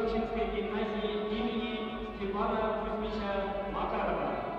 Чорчинской гимназии имени Степана Кузьмича Макарова.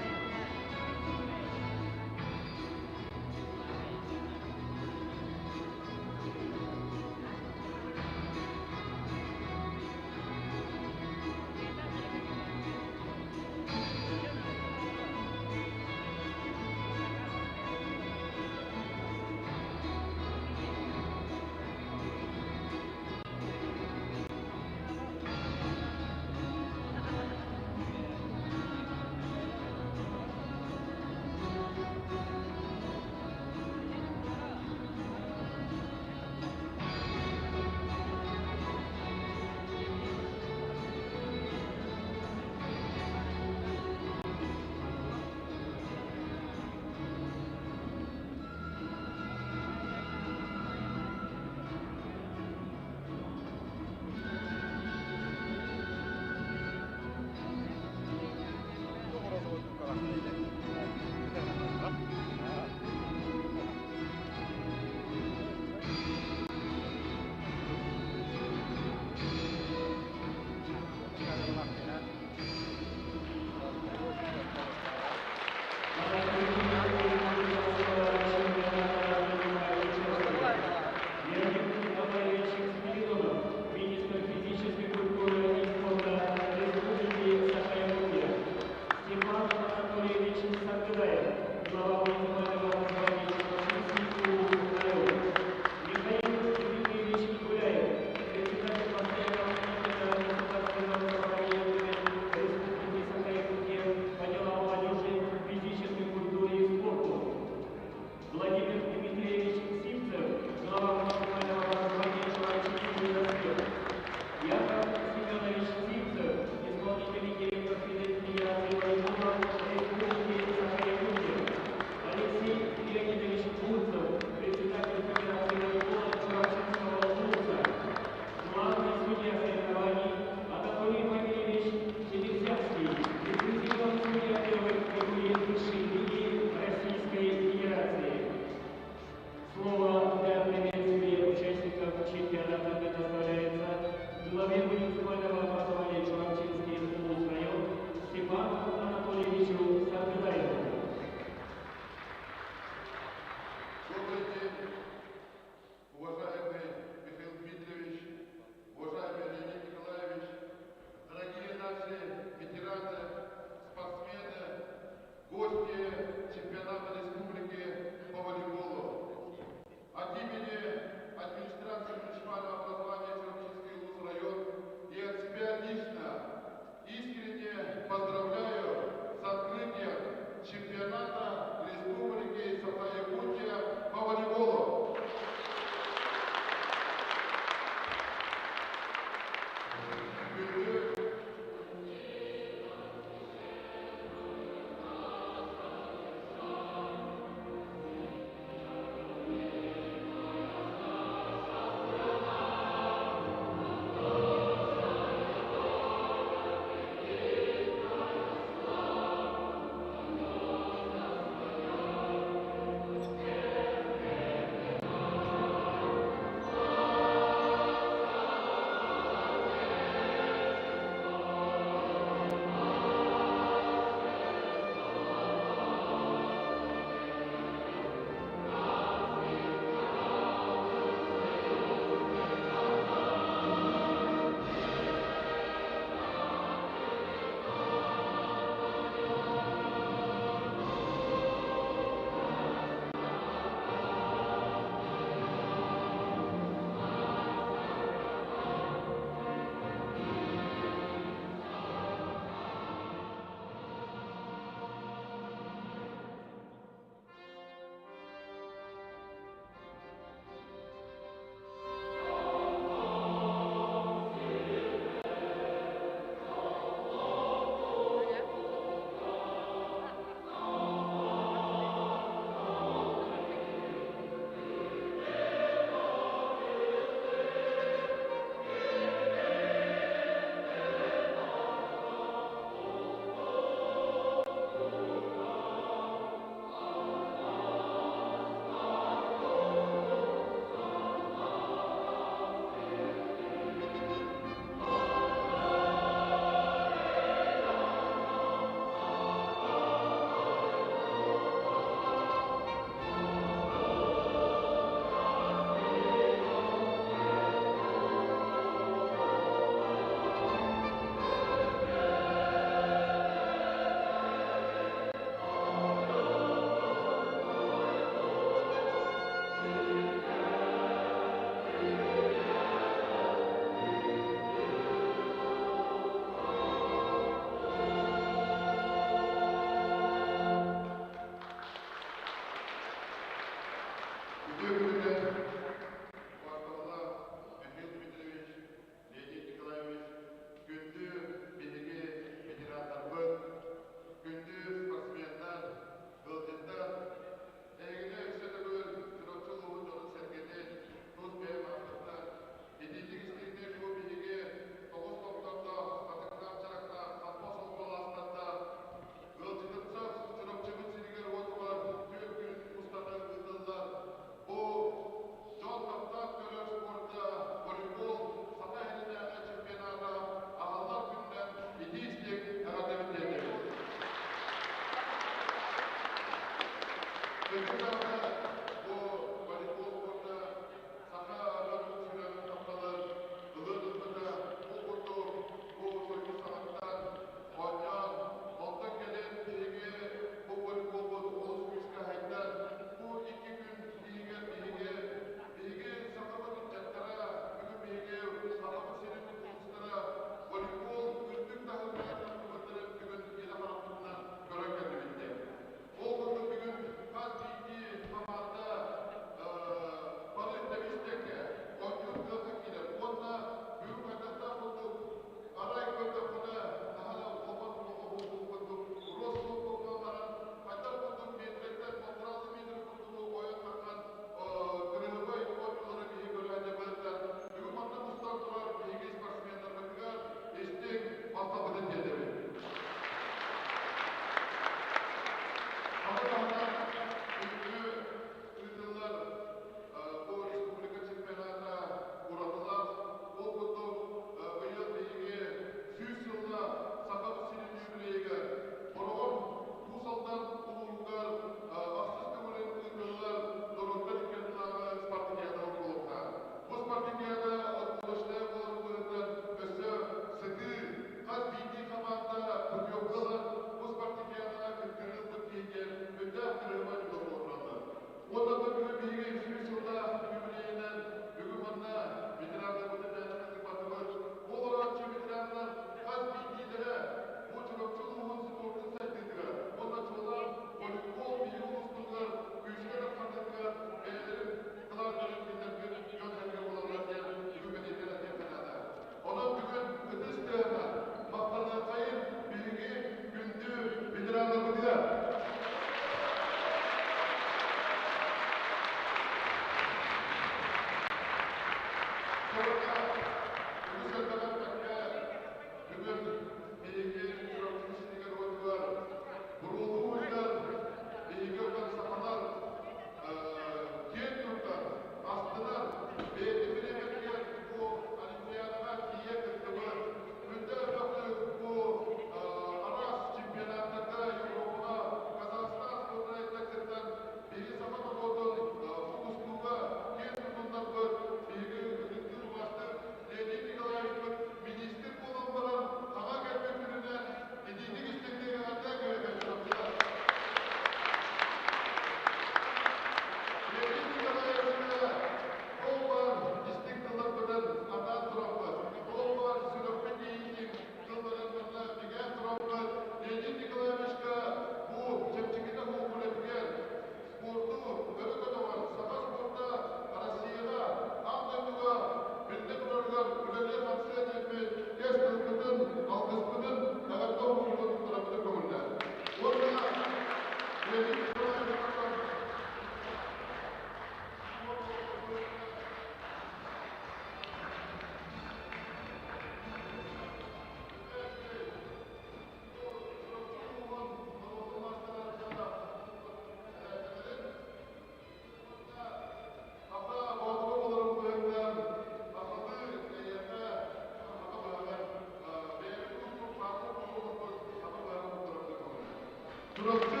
Завтра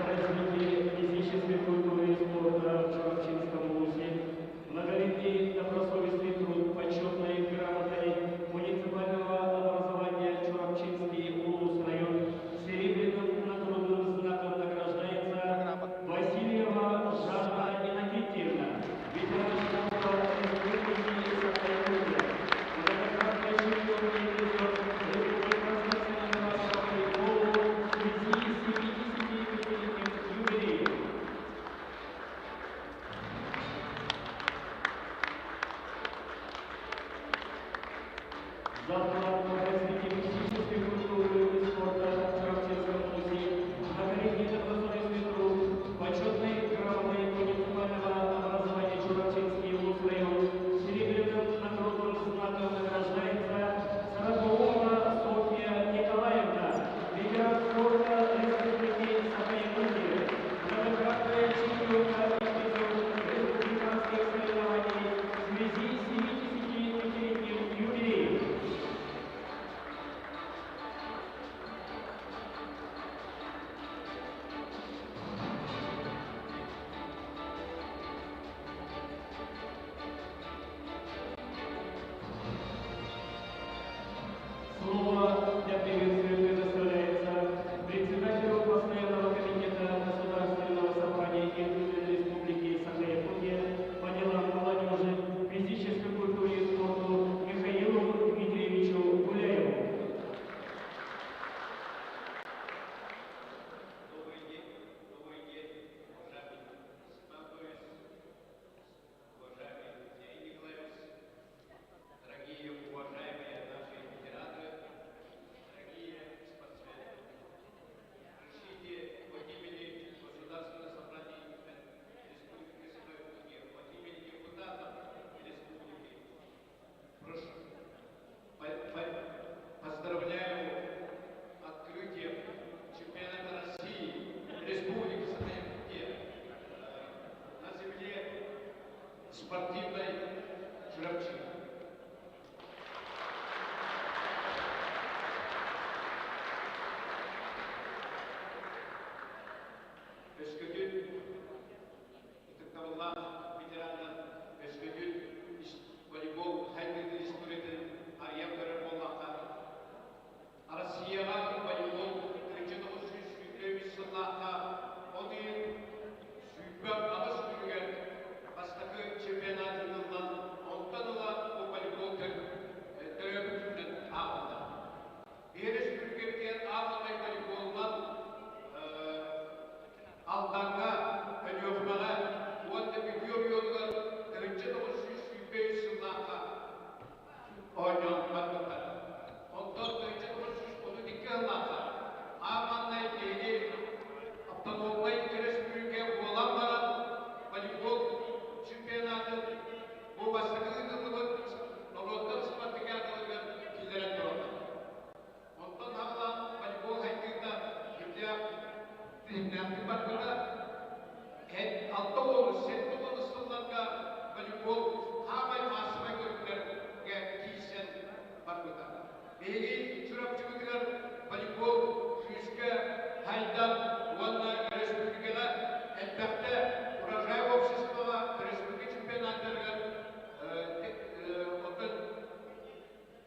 развитие физической культуры и спорта в Чурапчинском УЗИ, многолетний добросовестный труд, почетной грамотой муниципального образования Чурапчинский УЛУС район серебряным нагрудным знаком награждается Васильева Жанна Иннокентьевна, ветеран спорта Республики Саха-Якутия, многократный чемпион и призер Республиканского соревнования по волейболу в связи с 75-летним юбилеем. Завтра в развитии физической культуры и спорта в Чурапчинском УЗИ многолетний добросовестный труд, почетной грамотой муниципального образования Чурапчинский УЛУС район серебряным нагрудным знаком награждается Сарапулова Софья Николаевна, ветеран спорта Республики Саха-Якутия, многократная чемпионка и призер республиканских соревнований в связи с 75-летним юбилеем. Слово для приветствия предоставляется председателю постоянного комитета Государственного собрания Республики Саха-Якутия по делам молодежи, физической культуре и спорту Михаилу Дмитриевичу Гуляеву. Добрый день, уважаемый Статуис, уважаемый Сергей Николаевич, дорогие уважаемые наши ветераны, дорогие спортсмены. Разрешите от имени Государственного собрания Республики Саха-Якутия, от имени депутатов Республики, прошу, поздравляю открытием чемпионата России Республики Саха-Якутия на земле спортивной Чурапчинки. Эскөдүн итектабылла ветерандар эскөдүн волейбол хайгыды историядан арьян көрөр болмаққа Россияға волейбол 1900 жыллаққа оны сүйбәп ағыз күрген бастақы чемпионатынылдан онтан ұла бұл волейбол тәрөбітінден ағылды. Беріс күргенген ағылмай волейболдан алданға өнөкмаға онда бүйір yollar 1905 жыллаққа ойнан бардықтар. Ondan 1912 жыллаққа Аманнай дейі автономной республика болан баран волейбол чемпионаты бұл бастықылығын народтың спортыға қылығын келдерен тұрады. Ondan ағыла волейбол хайқында Тимнәтті барғыда алты олы, сетті олы сылларға волейбол қамай масымай көргілерге кейсен барғыда. Бейгей Чурапчинкілер волейбол күшкі хайдан онна республикаға әлбәқті урожай обществоға республика чемпионаттарға отын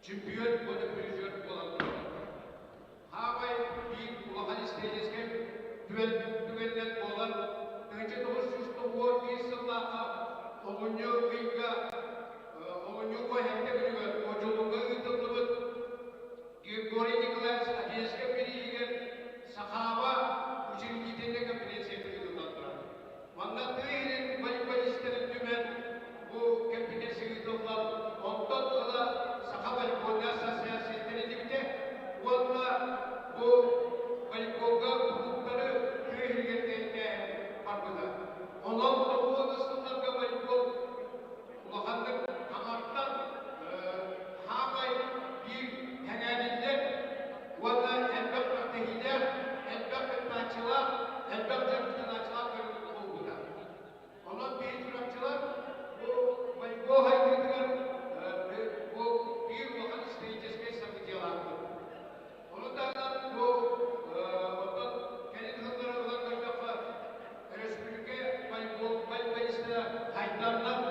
чемпион оны призер болады. Қамай бейін ұлақан істейдескен Түгелден болар, 1911 жыллаққа оғыню ғыйға, оғыню қойхәкті білігер, оғылыңға ғыйтылығын Григорий Николаевич Одесска берейген Сахаба учредительный конференция ғыйтылдан тұрады. Онда түйірін волейболистерін түмен бұл конференция ғыйтылдан, онтан ғыла Саха волейболны ассоциациясының дебіте, онда бұл волейболға клубтары түйіргендейді барбыда. Онан тоғыз сылдарға волейбол ұлағандық аңа haytanlar.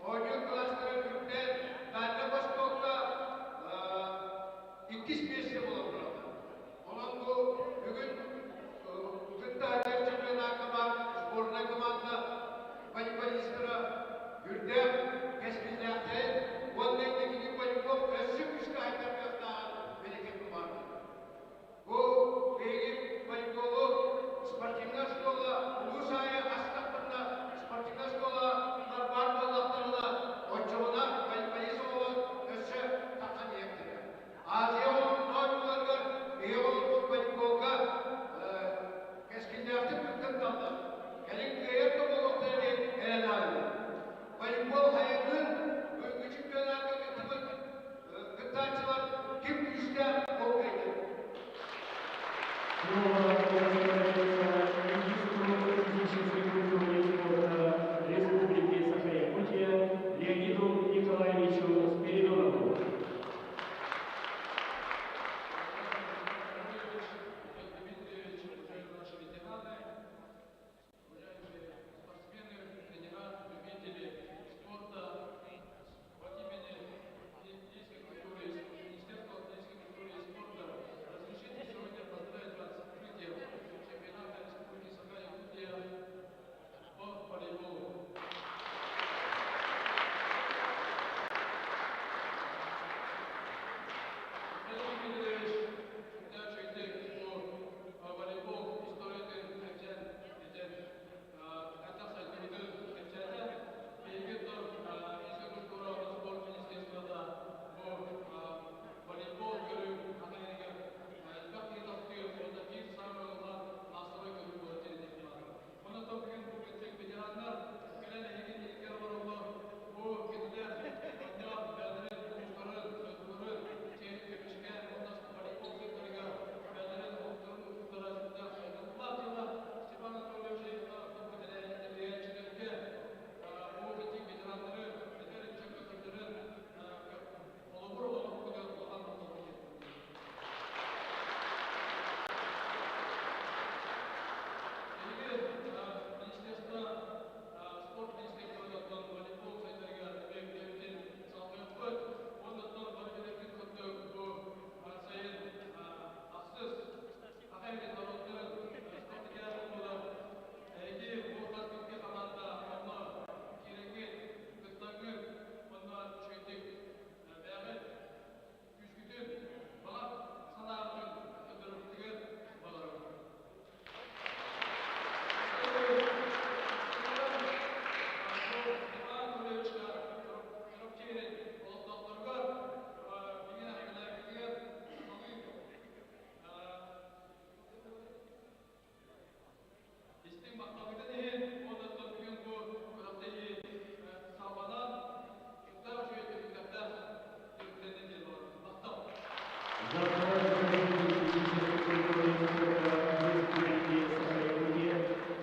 Oyun klasları Türkler, bende başka ikiz birisi olur burada. Onun bu bugün Türkler çempiyonlar sporuna komanda voleybolistleri Gürdem Keskinler'de voleydeki voleybol ösük üstü haytanlardan bereketli var. Bu benim voleybolu спортивная школа, Лусая Астапында спортивная школа, бар боллақтарына, ойчуына, волейболизмова өсі тапқан ектері. Азия олың ойынларға, еғылың волейболға кескіндерді бүткін талды. Кәлін көйерді болуқтары әрен алды. Волейбол хайының өңгі чемпионатқа гытачылар кем күшті болғайды. Слово предоставляется министру физической культуры и спорта Республики Саха-Якутия Леониду Николаевичу Спиридонову.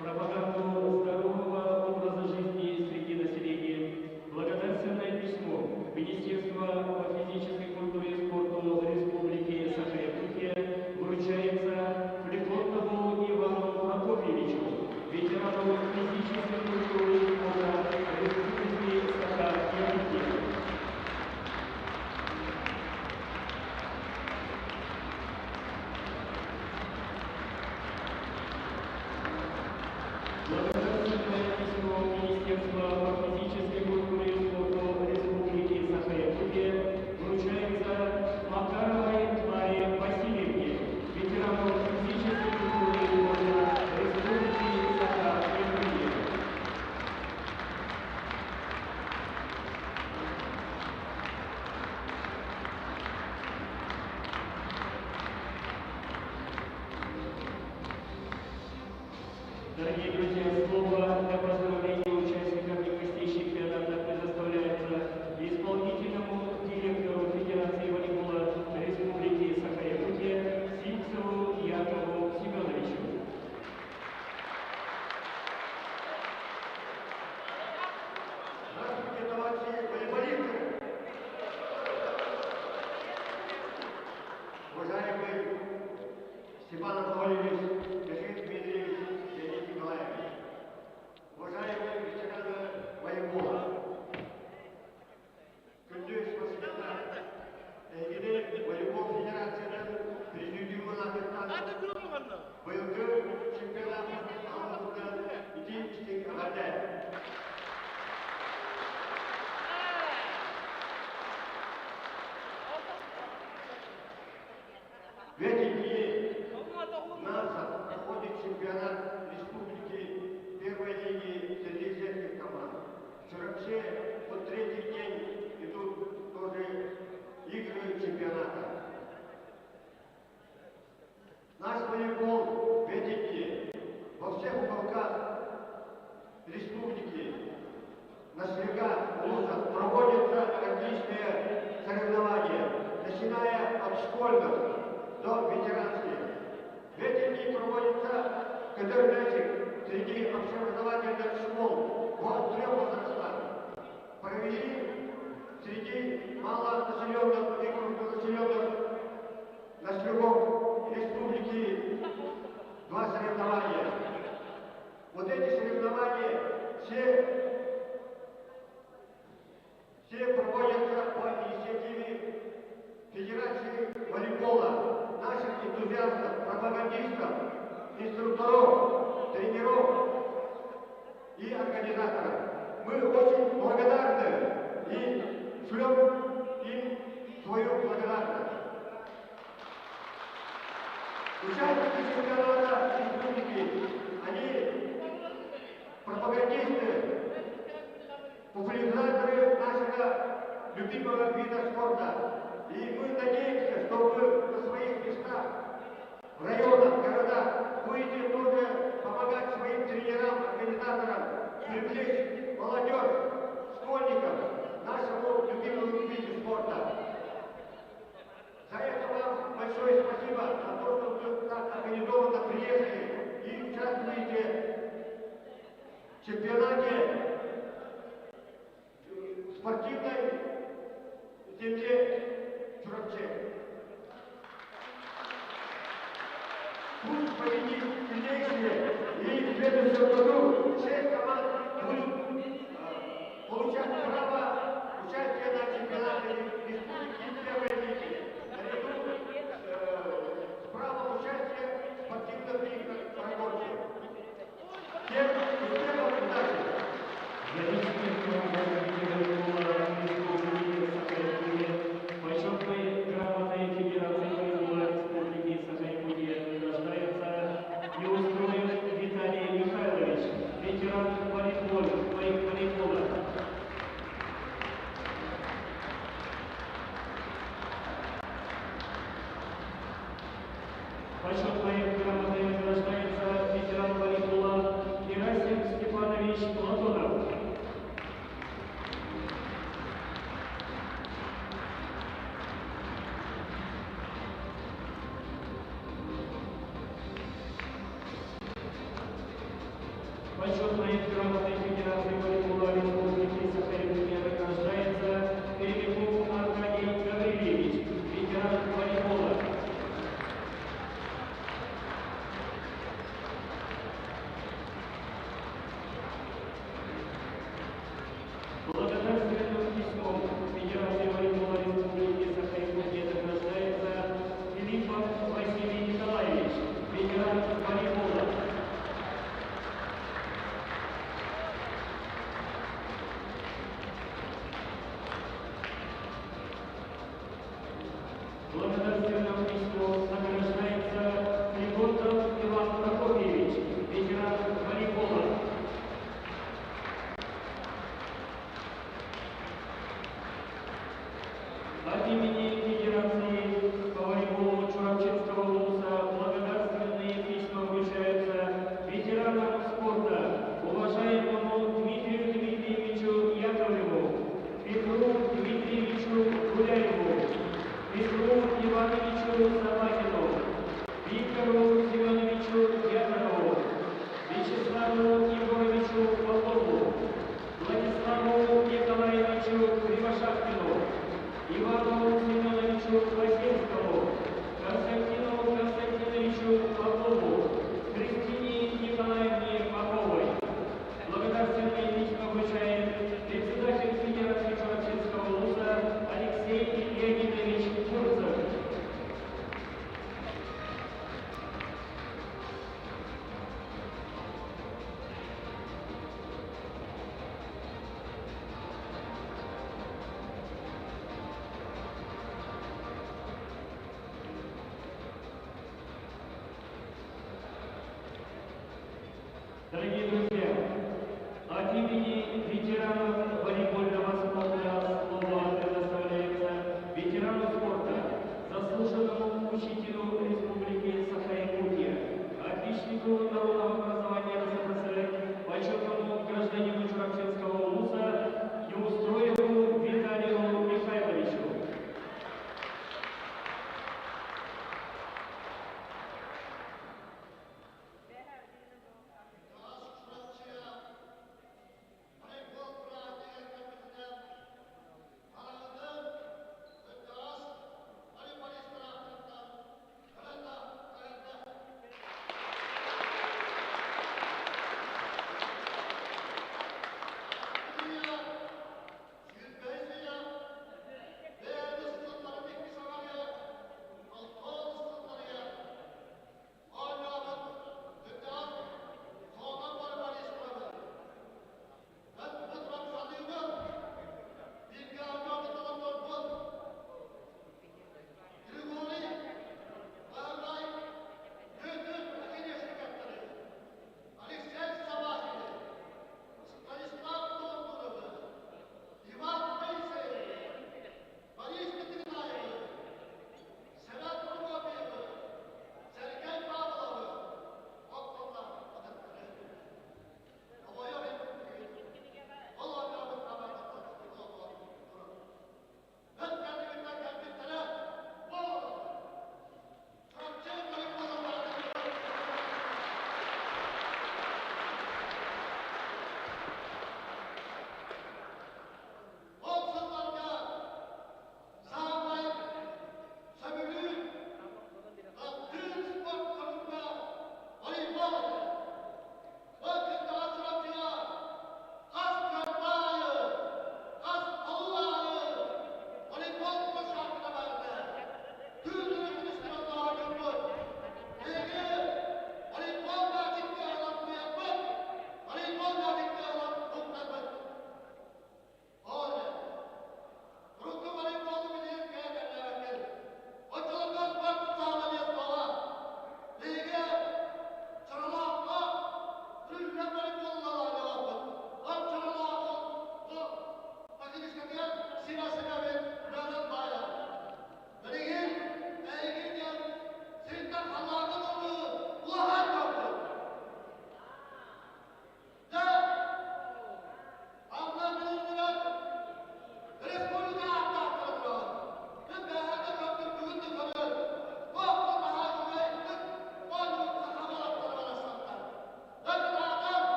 Пропаганду здорового образа жизни среди населения. Благодарственное письмо Министерства по физической культуре и спорту Республики Саха-Якутия вручается Флегонтову Ивану Прокопьевичу, ветерану физической культуры и спорта Республики Саха-Якутия. Благодарственное письмо Министерства по физической культуре и спорту Республики Саха-Якутия вручается Макаровой Кларе Васильевне, ветерану физической культуры и спорта Республики Саха-Якутия. Дорогие друзья, слово для поздравления участников и гостей чемпионата предоставляется исполнительному директору Федерации волейбола Республики Саха-Якутия Сильцеву Якову Семеновичу. Здравствуйте, товарищи волейболисты! Уважаемый Степан Анатольевич, Леонид Дмитриевич, Леонид Николаевич, уголках республики, на снегах, лужах проводятся различные соревнования, начиная от школьных до ветеранских. В эти дни проводится кадермячик среди общеобразовательных школ по 3 возрастам. Провели среди малонаселенных и крупнонаселенных населенных республики 2 соревнования. Вот эти соревнования все проводятся по инициативе Федерации волейбола, наших энтузиастов, пропагандистов, инструкторов, тренеров и организаторов. Мы очень благодарны и шлем им свою благодарность. Участники чемпионата республики, они пропагандисты, популяризаторы нашего любимого вида спорта. И мы надеемся, что вы на своих местах, в районах, городах будете тоже помогать своим тренерам, организаторам, привлечь молодежь, школьников к нашему любимому виду спорта. За это вам большое спасибо за то, что вы так организованно приехали и участвуете в чемпионате спортивной земле Чурапче. Пусть победит сильнейшие, и в следующем году 6 команд будут получать право участия на чемпионате республики первой лиги. Наряду с правом участия в спортивных играх прогонки. Всем успехов и удачи! Почетной грамотой Федерации волейбола Республики Саха-Якутия награждается Неустроев Виталий Михайлович, ветеран волейбола. Почетной грамотой награждается ветеран волейбола Герасим Степанович Платонов. Почетной грамотой Федерации волейбола Республики Саха-Якутия награждается Перемяков Аркадий Гаврилевич, ветеран волейбола. Благодарственным письмом Федерации волейбола Республики Саха-Якутия награждается Филиппов Василий Николаевич, ветеран волейбола. Благодарственным письмом награждается Пригодов Иван Прокопьевич, ветеран волейбола. От имени Федерации по волейболу Чурапчинского улуса благодарственные письма вручаются ветеранам спорта, уважаемому Дмитрию Дмитриевичу Яковлеву, Петру Дмитриевичу Гуляеву, Петру Ивановичу Собакину, Виктору Семеновичу Яковлеву, Вячеславу Егоровичу Попову, Владиславу Николаевичу Кривошапкину, Ивану Семеновичу Васильскому, Константину Константиновичу Попову, Кристине Николаевне Поповой. Благодарственные письма вручает председатель Федерации Чурапчинского улуса Алексей Леонидович Курцев. Дорогие друзья, от имени ветеранов волейбольного спорта слово предоставляется ветерану спорта, заслуженному учителю Республики Саха-Якутия, отличнику народного образования РСФСР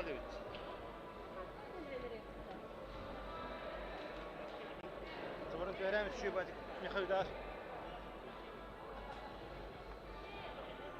evet. Zamanın öğrenmiş şu batık ne kadar